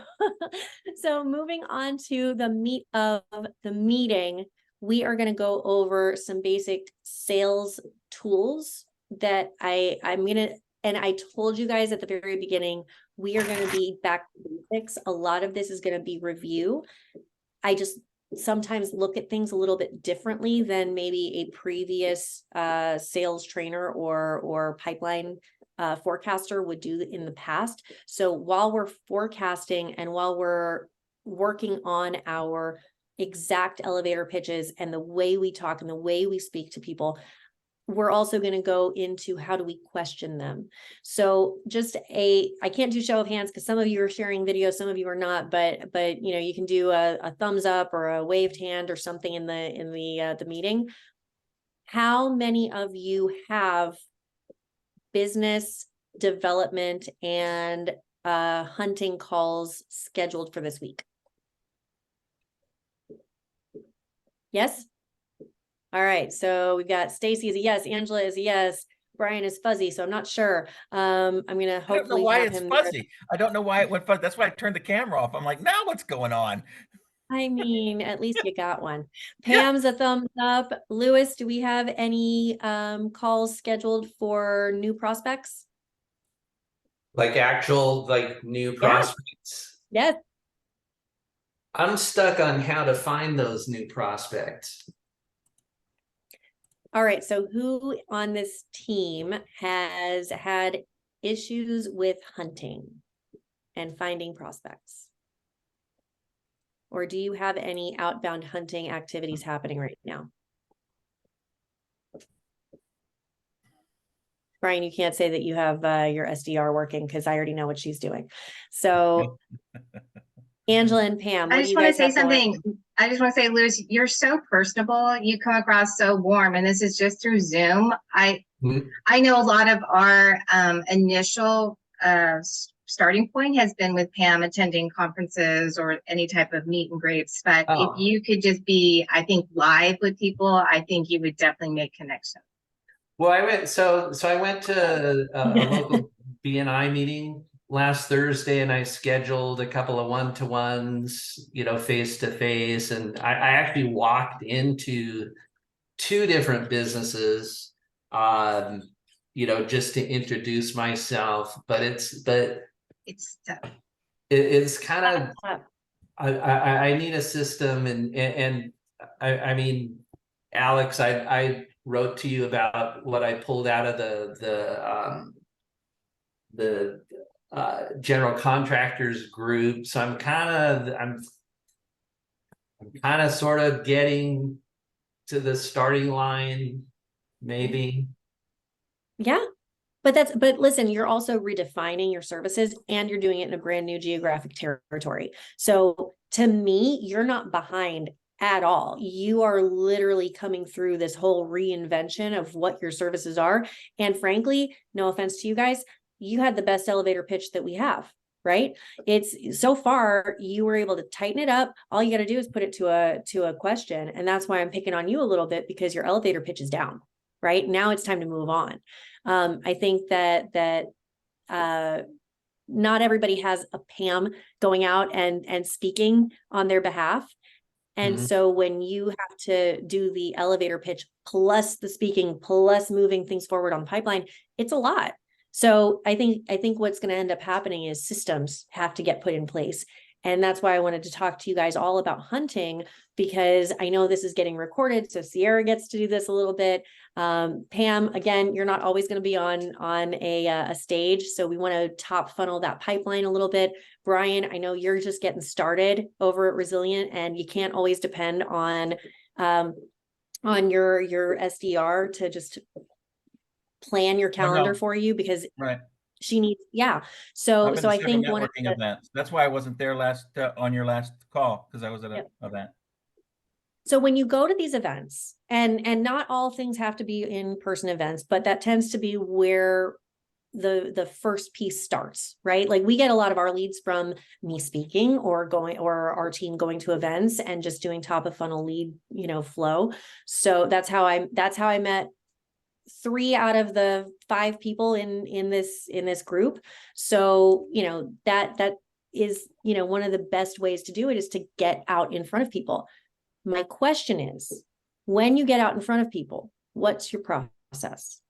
moving on to the meat of the meeting, we are going to go over some basic sales tools that I'm going to, and I told you guys at the very beginning, we are going to be back to basics. A lot of this is going to be review. I just sometimes look at things a little bit differently than maybe a previous sales trainer or pipeline forecaster would do in the past. So while we're forecasting and while we're working on our exact elevator pitches and the way we talk and the way we speak to people, we're also going to go into how do we question them. So I can't do show of hands because some of you are sharing videos, some of you are not, but you can do a thumbs up or a waved hand or something in the meeting. How many of you have business development and hunting calls scheduled for this week? Yes? All right, so we've got Stacy is a yes, Angela is a yes, Brian is fuzzy, so I'm not sure. I'm gonna hopefully I don't know why have it's him fuzzy. I don't know why it went fuzzy. That's why I turned the camera off. I'm like, now what's going on? I mean, at least you got one. Pam's a thumbs up. Lewis, do we have any calls scheduled for new prospects? Like actual, new prospects? Yes. I'm stuck on how to find those new prospects. All right, so who on this team has had issues with hunting and finding prospects? Or do you have any outbound hunting activities happening right now? Brian, you can't say that you have your SDR working because I already know what she's doing. So Angela and Pam, I just want to say something. I just want to say, Lewis, you're so personable. You come across so warm, and this is just through Zoom. I know a lot of our initial starting point has been with Pam attending conferences or any type of meet and greets. But if you could just be, I think, live with people, I think you would definitely make connections. Well, I went to a local BNI meeting last Thursday, and I scheduled a couple of one-to-ones, face to face. And I actually walked into 2 different businesses, just to introduce myself. But it's kind of, I need a system, and I mean, Alex, I wrote to you about what I pulled out of the general contractors group. So I'm kind of sort of getting to the starting line, maybe. Yeah. But listen, you're also redefining your services and you're doing it in a brand new geographic territory. So to me, you're not behind at all. You are literally coming through this whole reinvention of what your services are. And frankly, no offense to you guys, you had the best elevator pitch that we have, right? It's so far, you were able to tighten it up. All you got to do is put it to a question. And that's why I'm picking on you a little bit, because your elevator pitch is down, right? Now it's time to move on. I think that not everybody has a Pam going out and speaking on their behalf. And so when you have to do the elevator pitch plus the speaking plus moving things forward on the pipeline, it's a lot. So I think what's going to end up happening is systems have to get put in place. And that's why I wanted to talk to you guys all about hunting, because I know this is getting recorded. So Sierra gets to do this a little bit. Pam, again, you're not always going to be on a stage. So we want to top funnel that pipeline a little bit. Brian, I know you're just getting started over at Resilient, and you can't always depend on your SDR to just plan your calendar for you, because she needs, So I think one of the events. That's why I wasn't there on your last call, because I was at an event. So when you go to these events, and not all things have to be in-person events, but that tends to be where the first piece starts, right? Like we get a lot of our leads from me speaking or our team going to events and just doing top of funnel lead, flow. So that's how I met 3 out of the 5 people in this group. So, that is, one of the best ways to do it is to get out in front of people. My question is, when you get out in front of people, what's your process?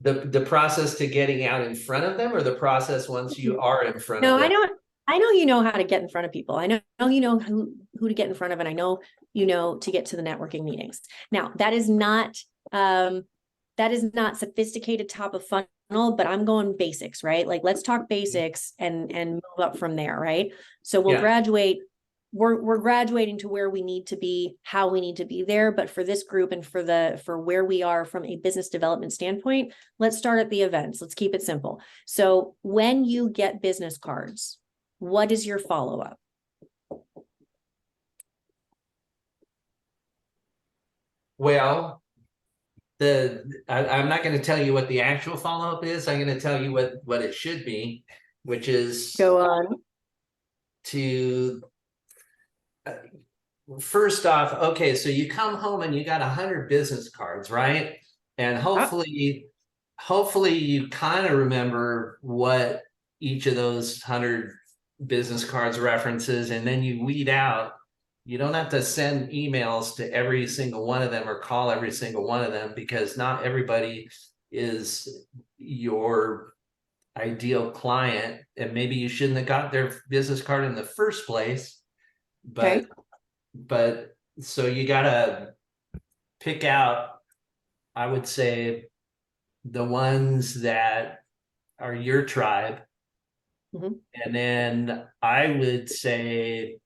The process to getting out in front of them, or the process once you are in front of them? I know you know how to get in front of people. I know you know who to get in front of, and I know to get to the networking meetings. Now, that is not sophisticated top of funnel, but I'm going basics, right? Like let's talk basics and move up from there, right? So we'll graduate. We're graduating to where we need to be, how we need to be there. But for this group and for where we are from a business development standpoint, let's start at the events. Let's keep it simple. So when you get business cards, what is your follow-up? Well, I'm not going to tell you what the actual follow-up is. I'm going to tell you what it should be, which is go on to first off, okay, so you come home and you got 100 business cards, right? And hopefully you kind of remember what each of those 100 business cards references, and then you weed out. You don't have to send emails to every single one of them or call every single one of them, because not everybody is your ideal client, and maybe you shouldn't have got their business card in the first place. But so you gotta pick out, I would say, the ones that are your tribe. And then I would say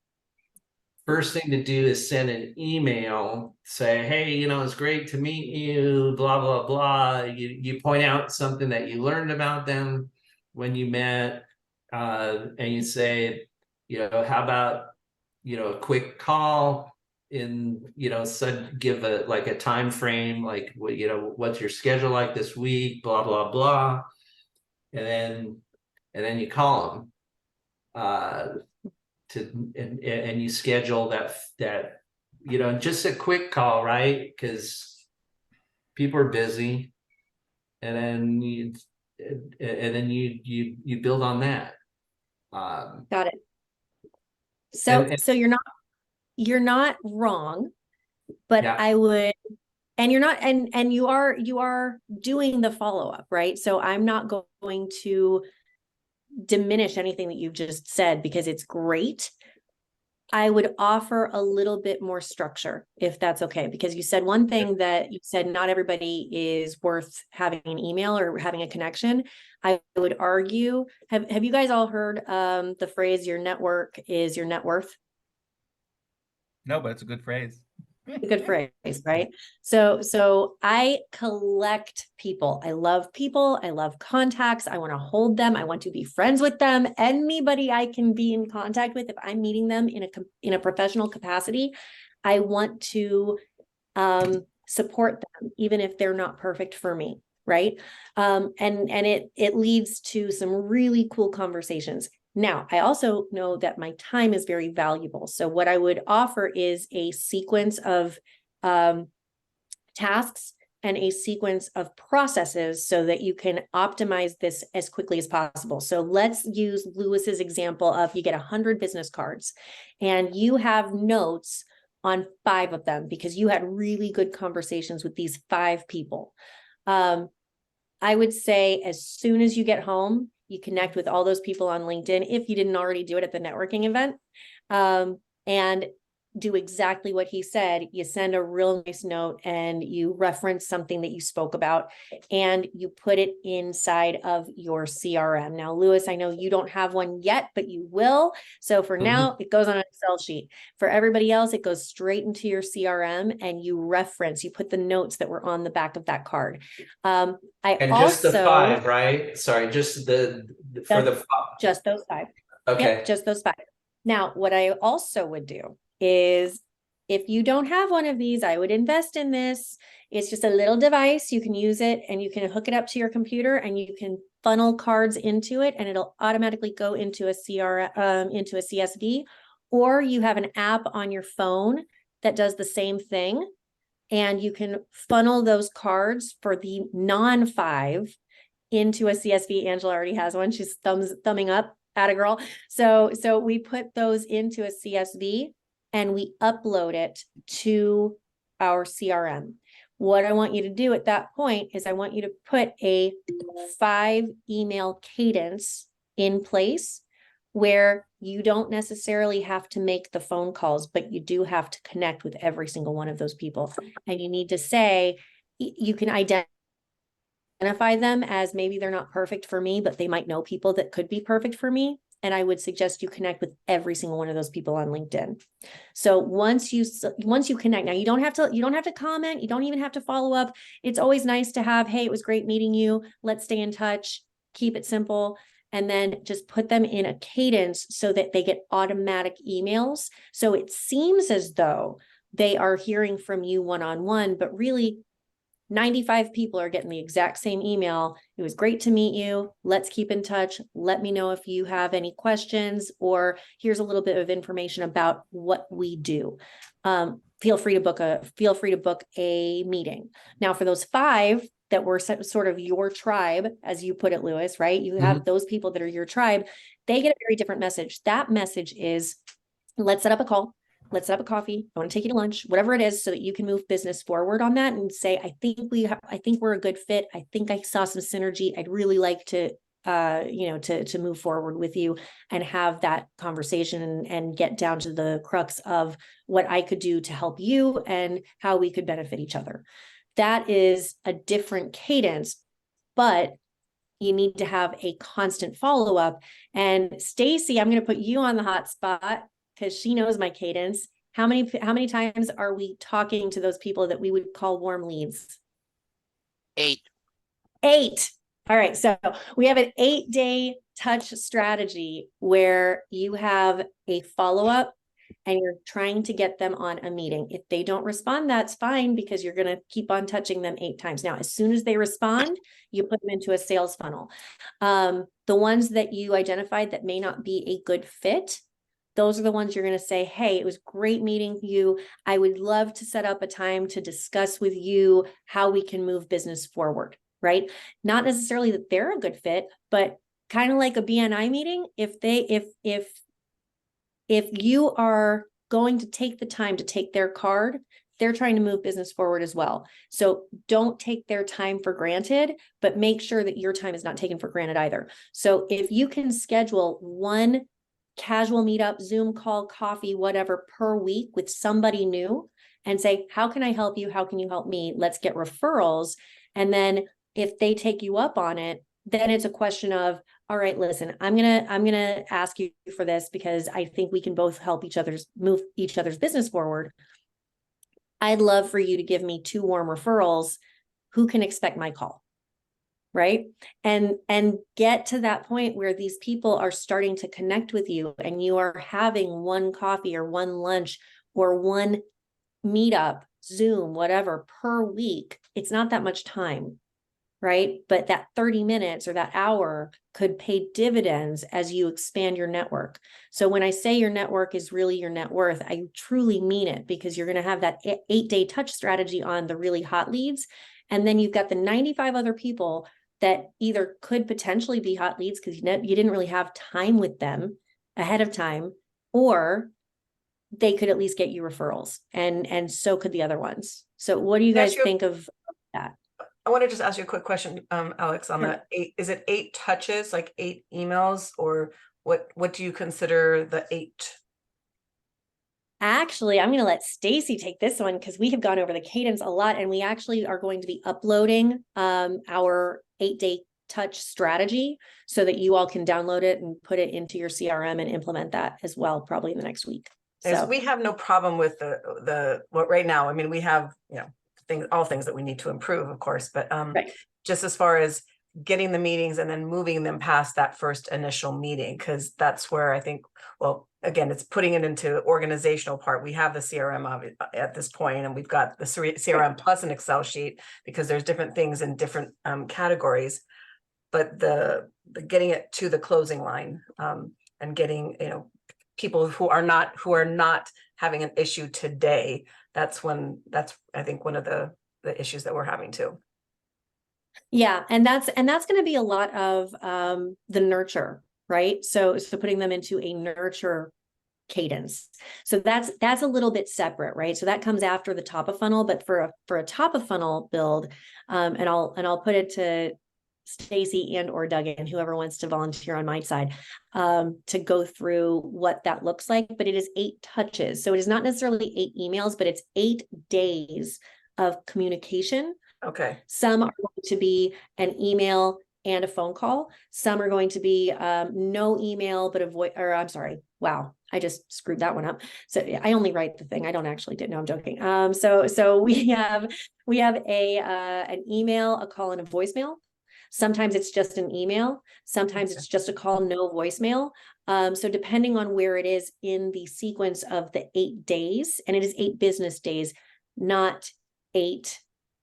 first thing to do is send an email, say, hey, it's great to meet you, blah, blah, blah. You point out something that you learned about them when you met, and you say, how about, a quick call in, give a time frame, like, what's your schedule like this week, blah, blah, blah. And then you call them. And you schedule that just a quick call, right? Because people are busy, and then you build on that. Got it. So you're not wrong, but I would, and you're not, and you are doing the follow-up, right? So I'm not going to diminish anything that you've just said, because it's great. I would offer a little bit more structure, if that's okay, because you said one thing that you said, not everybody is worth having an email or having a connection. I would argue, have you guys all heard the phrase, your network is your net worth? No, but it's a good phrase. A good phrase, right? So I collect people. I love people. I love contacts. I want to hold them. I want to be friends with them. Anybody I can be in contact with, if I'm meeting them in a professional capacity, I want to support them, even if they're not perfect for me, right? And it leads to some really cool conversations. Now, I also know that my time is very valuable. So what I would offer is a sequence of tasks and a sequence of processes so that you can optimize this as quickly as possible. So let's use Lewis's example of you get 100 business cards and you have notes on 5 of them because you had really good conversations with these 5 people. I would say as soon as you get home, you connect with all those people on LinkedIn, if you didn't already do it at the networking event, and do exactly what he said. You send a real nice note and you reference something that you spoke about and you put it inside of your CRM. Now, Lewis, I know you don't have one yet, but you will. So for now, it goes on an Excel sheet. For everybody else, it goes straight into your CRM and you put the notes that were on the back of that card. And just the 5, right? Sorry, just just those 5. Okay. Yep, just those 5. Now, what I also would do is if you don't have one of these, I would invest in this. It's just a little device. You can use it and you can hook it up to your computer and you can funnel cards into it and it'll automatically go into a into a CSV, or you have an app on your phone that does the same thing. And you can funnel those cards for the non-5 into a CSV. Angela already has one. She's thumbing up at a girl. So we put those into a CSV and we upload it to our CRM. What I want you to do at that point is I want you to put a 5 email cadence in place where you don't necessarily have to make the phone calls, but you do have to connect with every single one of those people. And you need to say, you can identify them as maybe they're not perfect for me, but they might know people that could be perfect for me. And I would suggest you connect with every single one of those people on LinkedIn. So once you connect, now you don't have to comment. You don't even have to follow up. It's always nice to have, hey, it was great meeting you. Let's stay in touch. Keep it simple. And then just put them in a cadence so that they get automatic emails. So it seems as though they are hearing from you one-on-one, but really 95 people are getting the exact same email. It was great to meet you. Let's keep in touch. Let me know if you have any questions, or here's a little bit of information about what we do. Feel free to book a meeting. Now, for those 5 that were sort of your tribe, as you put it, Lewis, right? You have those people that are your tribe. They get a very different message. That message is, let's set up a call. Let's set up a coffee. I want to take you to lunch, whatever it is, so that you can move business forward on that and say, I think we're a good fit. I think I saw some synergy. I'd really like to, to move forward with you and have that conversation and get down to the crux of what I could do to help you and how we could benefit each other. That is a different cadence, but you need to have a constant follow-up. And Stacy, I'm going to put you on the hot spot because she knows my cadence. How many times are we talking to those people that we would call warm leads? 8. 8. All right. So we have an 8-day touch strategy where you have a follow-up and you're trying to get them on a meeting. If they don't respond, that's fine, because you're going to keep on touching them 8 times. Now, as soon as they respond, you put them into a sales funnel. The ones that you identified that may not be a good fit, those are the ones you're going to say, hey, it was great meeting you. I would love to set up a time to discuss with you how we can move business forward, right? Not necessarily that they're a good fit, but kind of like a BNI meeting. If you are going to take the time to take their card, they're trying to move business forward as well. So don't take their time for granted, but make sure that your time is not taken for granted either. So if you can schedule one casual meetup, Zoom call, coffee, whatever per week with somebody new and say, how can I help you? How can you help me? Let's get referrals. And then if they take you up on it, then it's a question of, all right, listen, I'm gonna ask you for this because I think we can both help move each other's business forward. I'd love for you to give me 2 warm referrals. Who can expect my call? Right? And get to that point where these people are starting to connect with you and you are having one coffee or one lunch or one meetup, Zoom, whatever, per week. It's not that much time, right? But that 30 minutes or that hour could pay dividends as you expand your network. So when I say your network is really your net worth, I truly mean it, because you're going to have that 8-day touch strategy on the really hot leads. And then you've got the 95 other people that either could potentially be hot leads because you didn't really have time with them ahead of time, or they could at least get you referrals, and so could the other ones. So what do you guys think of that? I want to just ask you a quick question, Alex, on Sure. that. Is it 8 touches, like 8 emails, or what do you consider the 8? Actually, I'm going to let Stacy take this one because we have gone over the cadence a lot, and we actually are going to be uploading our 8-day touch strategy so that you all can download it and put it into your CRM and implement that as well, probably in the next week. So we have no problem with the what right now. I mean, we have, all things that we need to improve, of course, but right. Just as far as getting the meetings and then moving them past that first initial meeting, because that's where I think, well, again, it's putting it into organizational part. We have the CRM at this point, and we've got the CRM plus an Excel sheet, because there's different things in different categories. But the getting it to the closing line, and getting, people who are not having an issue today, that's I think one of the issues that we're having too. Yeah, and that's going to be a lot of the nurture, right? So putting them into a nurture cadence. So that's a little bit separate, right? So that comes after the top of funnel, but for a top of funnel build, and I'll put it to Stacy and or Duggan, whoever wants to volunteer on my side, to go through what that looks like. But it is 8 touches. So it is not necessarily 8 emails, but it's 8 days of communication. Okay. Some are going to be an email and a phone call. Some are going to be no email, but a voice, or I'm sorry. Wow. I just screwed that one up. So I only write the thing. I don't actually do. No, I'm joking. So we have an email, a call, and a voicemail. Sometimes it's just an email. Sometimes it's just a call, no voicemail. So depending on where it is in the sequence of the 8 days, and it is 8 business days, not 8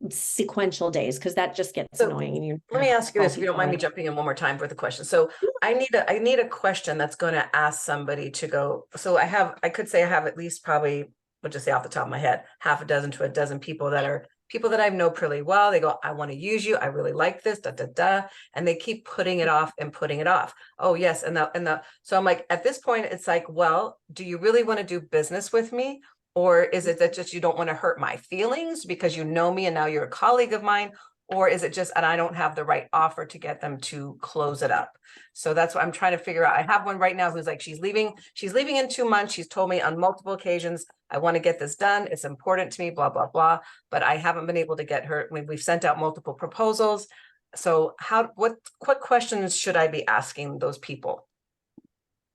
sequential days, because that just gets annoying. And let me ask you this, if you don't mind me jumping in one more time for the question. So I need a question that's going to ask somebody to go. So I could say I have at least probably, we'll just say off the top of my head, half a dozen to a dozen people that I know pretty well. They go, I want to use you. I really like this, and they keep putting it off and putting it off. Oh yes. So I'm like, at this point, it's like, well, do you really want to do business with me? Or is it that just you don't want to hurt my feelings because you know me and now you're a colleague of mine? Or is it just, and I don't have the right offer to get them to close it up? So that's what I'm trying to figure out. I have one right now who's like, she's leaving in 2 months. She's told me on multiple occasions, I want to get this done. It's important to me, blah, blah, blah. But I haven't been able to get her. We've sent out multiple proposals. So what questions should I be asking those people?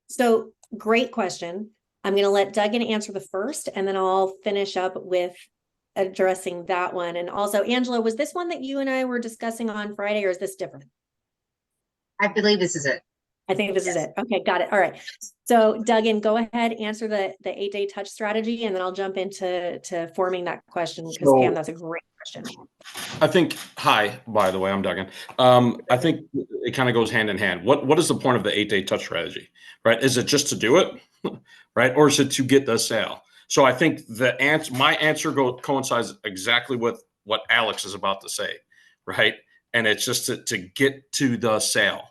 So great question. I'm going to let Duggan answer the first, and then I'll finish up with addressing that one. And also, Angela, was this one that you and I were discussing on Friday, or is this different? I believe this is it. I think this is it. Okay, got it. All right. So Duggan, go ahead, answer the 8-day touch strategy, and then I'll jump into forming that question, because Pam, that's a great question. I think, hi, by the way, I'm Duggan. I think it kind of goes hand in hand. What is the point of the 8-day touch strategy, right? Is it just to do it, right? Or is it to get the sale? So I think my answer coincides exactly with what Alex is about to say, right? And it's just to get to the sale,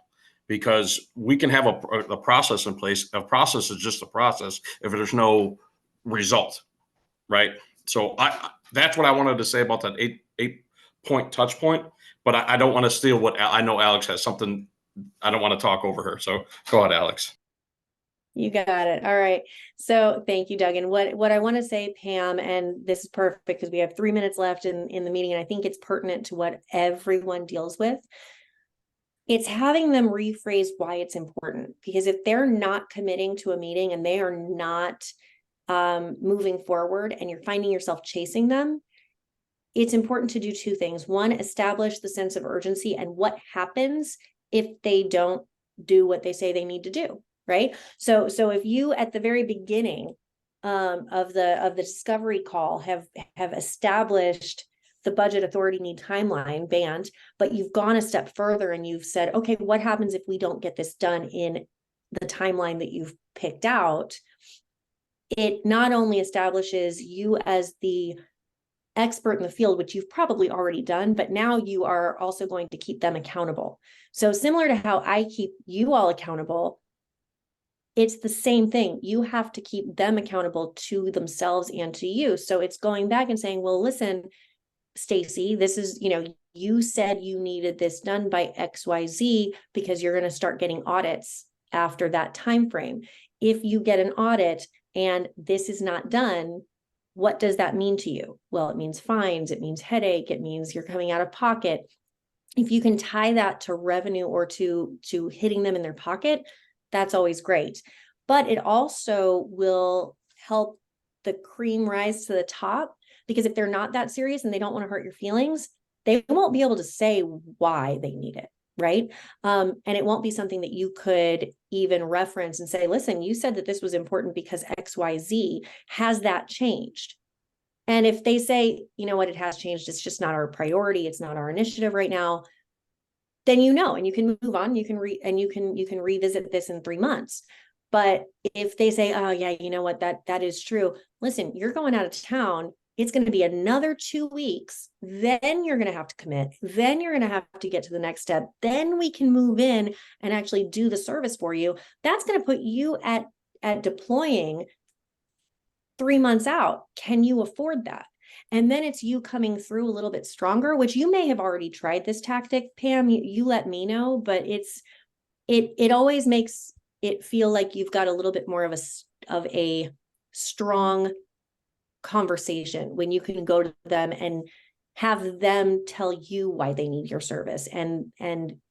because we can have a process in place. A process is just a process if there's no result, right? So that's what I wanted to say about that 8-point touch point, but I don't want to steal what I know. Alex has something. I don't want to talk over her. So go ahead, Alex. You got it. All right. So thank you, Duggan. What I want to say, Pam, and this is perfect because we have 3 minutes left in the meeting, and I think it's pertinent to what everyone deals with. It's having them rephrase why it's important, because if they're not committing to a meeting and they are not moving forward, and you're finding yourself chasing them, it's important to do 2 things. One, establish the sense of urgency and what happens if they don't do what they say they need to do. Right. So if you at the very beginning of the discovery call have established the budget authority need timeline band, but you've gone a step further and you've said, okay, what happens if we don't get this done in the timeline that you've picked out? It not only establishes you as the expert in the field, which you've probably already done, but now you are also going to keep them accountable. So similar to how I keep you all accountable, it's the same thing. You have to keep them accountable to themselves and to you. So it's going back and saying, well, listen, Stacy, this is, you said you needed this done by XYZ because you're going to start getting audits after that time frame. If you get an audit and this is not done, what does that mean to you? Well, it means fines, it means headache, it means you're coming out of pocket. If you can tie that to revenue or to hitting them in their pocket, that's always great. But it also will help the cream rise to the top, because if they're not that serious and they don't want to hurt your feelings, they won't be able to say why they need it, right? And it won't be something that you could even reference and say, listen, you said that this was important because XYZ. Has that changed? And if they say, you know what, it has changed, it's just not our priority, it's not our initiative right now, then and you can move on, you can revisit this in 3 months. But if they say, oh yeah, you know what, that is true. Listen, you're going out of town. It's going to be another 2 weeks. Then you're going to have to commit. Then you're going to have to get to the next step. Then we can move in and actually do the service for you. That's going to put you at deploying 3 months out. Can you afford that? And then it's you coming through a little bit stronger, which you may have already tried this tactic, Pam. You let me know, but it always makes it feel like you've got a little bit more of a strong conversation when you can go to them and have them tell you why they need your service and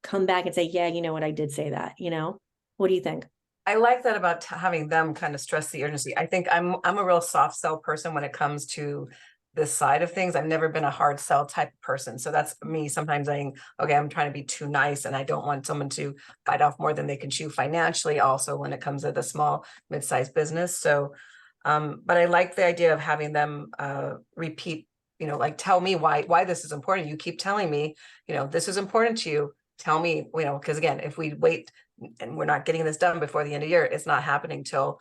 come back and say, yeah, you know what, I did say that. What do you think? I like that about having them kind of stress the urgency. I think I'm a real soft sell person when it comes to this side of things. I've never been a hard sell type of person. So that's me sometimes saying, okay, I'm trying to be too nice and I don't want someone to bite off more than they can chew financially, also when it comes to the small, mid-sized business. So, but I like the idea of having them repeat, like tell me why this is important. You keep telling me, this is important to you. Tell me, because again, if we wait and we're not getting this done before the end of the year, it's not happening till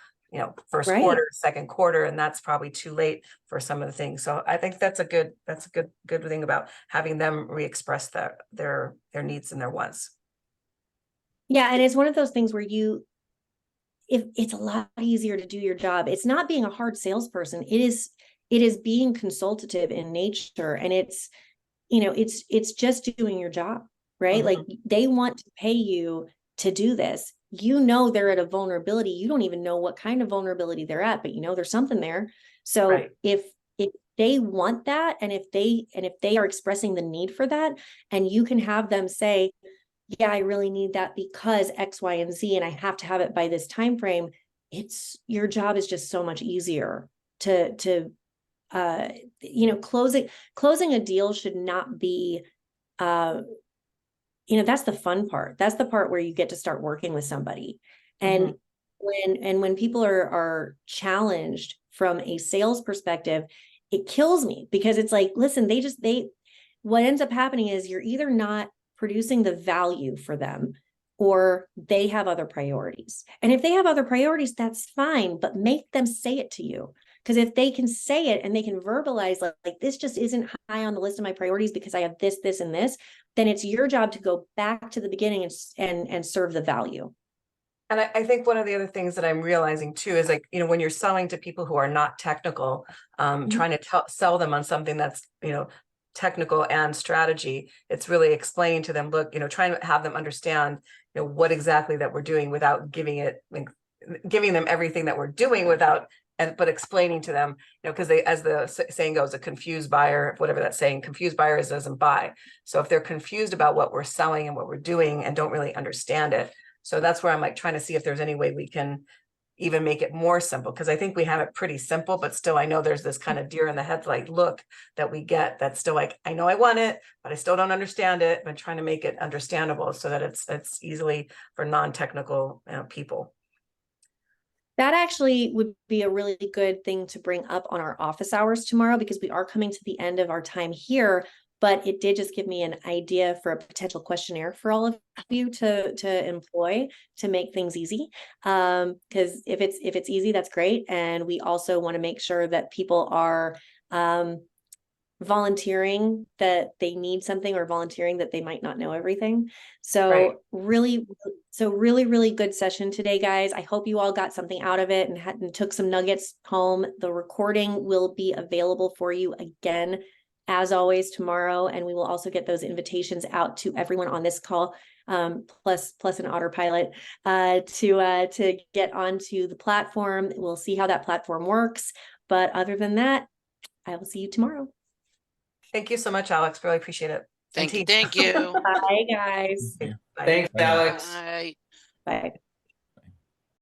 first quarter, second quarter, and that's probably too late for some of the things. So I think that's a good thing about having them re-express their needs and their wants. Yeah, and it's one of those things where it's a lot easier to do your job. It's not being a hard salesperson. It is being consultative in nature, and it's just doing your job, right? Mm-hmm. Like they want to pay you to do this. They're at a vulnerability. You don't even know what kind of vulnerability they're at, but there's something there. So right. if they want that, and if they are expressing the need for that, and you can have them say, yeah, I really need that because X, Y, and Z, and I have to have it by this time frame. Your job is just so much easier to closing a deal should not be that's the fun part. That's the part where you get to start working with somebody. And when people are challenged from a sales perspective, it kills me, because it's like, listen, what ends up happening is you're either not producing the value for them, or they have other priorities. And if they have other priorities, that's fine, but make them say it to you. Because if they can say it and they can verbalize like this just isn't high on the list of my priorities because I have this, this, and this, then it's your job to go back to the beginning and serve the value. And I think one of the other things that I'm realizing too is when you're selling to people who are not technical, trying to sell them on something that's, technical and strategy, it's really explaining to them, look, trying to have them understand, what exactly that we're doing without giving them everything that we're doing but explaining to them, because as the saying goes, a confused buyer, whatever that's saying, confused buyer doesn't buy. So if they're confused about what we're selling and what we're doing and don't really understand it. So that's where I'm trying to see if there's any way we can even make it more simple, because I think we have it pretty simple, but still I know there's this kind of deer in the headlight look that we get that's still I know I want it, but I still don't understand it. But trying to make it understandable so that it's easily for non-technical people. That actually would be a really good thing to bring up on our office hours tomorrow, because we are coming to the end of our time here. But it did just give me an idea for a potential questionnaire for all of you to employ to make things easy. Because if it's easy, that's great. And we also want to make sure that people are volunteering that they need something, or volunteering that they might not know everything. So really good session today, guys. I hope you all got something out of it and took some nuggets home. The recording will be available for you again, as always, tomorrow, and we will also get those invitations out to everyone on this call, plus an autopilot, to get onto the platform. We'll see how that platform works. But other than that, I will see you tomorrow. Thank you so much, Alex. Really appreciate it. Thank you. Bye, guys. Thank you. Bye. Thanks, Bye now. Alex. Bye. Bye.